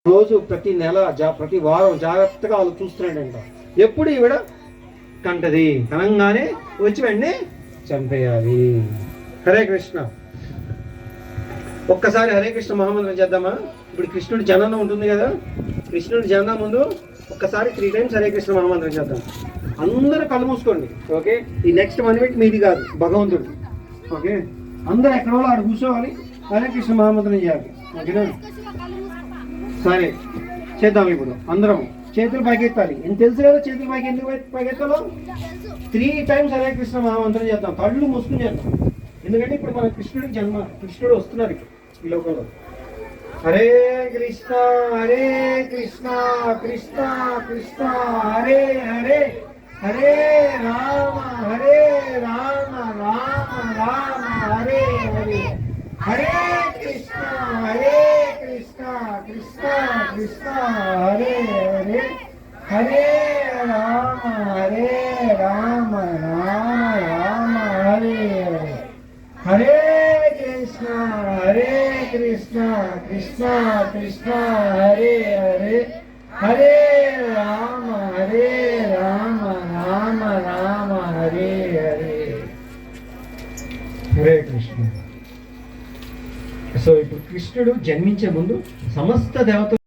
రోజు ప్రతి నెల ప్రతి వారం జాగ్రత్తగా వాళ్ళు చూస్తున్నాడంట. ఎప్పుడు ఈవిడ కంటది, కనంగానే వచ్చి వెంటనే చంపేయాలి. హరే కృష్ణ. ఒక్కసారి హరే కృష్ణ మహామంత్రం చేద్దామా? ఇప్పుడు కృష్ణుడి జననం ఉంటుంది కదా, కృష్ణుడి జననం ముందు ఒక్కసారి 3 times హరే కృష్ణ మహామంత్రం చేద్దాం. అందరూ కళ్ళు మూసుకోండి. ఓకే, ఈ నెక్స్ట్ 1 minute మీది కాదు, భగవంతుడు. ఓకే, అందరూ ఎక్కడ వాళ్ళు ఆడ కూర్చోవాలి, హరే కృష్ణ మహామంత్రం చేయాలి. ఓకేనా? సరే చేద్దాం. ఇప్పుడు అందరం చేతులు పైకెత్తాలి. ఎంత తెలుసు కదా చేతులు పైకి ఎందుకు పైకెత్తాలో? 3 times హరే కృష్ణ మహామంత్రం చేద్దాం. కళ్ళు మూసుకుని చేద్దాం. ఎందుకంటే ఇప్పుడు మన కృష్ణుడికి జన్మ, కృష్ణుడు వస్తున్నారు ఇక్కడ ఈ లోకంలో. హరే కృష్ణ హరే కృష్ణ కృష్ణ కృష్ణ హరే హరే, హరే రామ హరే రామ రామ రామ హరే హరే, హరే కృష్ణ హరే కృష్ణ కృష్ణ కృష్ణ హరే హరే, హరే రామ హరే రామ రామ రామ హరే హరే, హరే కృష్ణ కృష్ణ కృష్ణ హరే హరే, హరే రామ రామ రామ హరే హరే. హరే కృష్ణ. సో ఇప్పుడు కృష్ణుడు జన్మించే ముందు సమస్త దేవతలు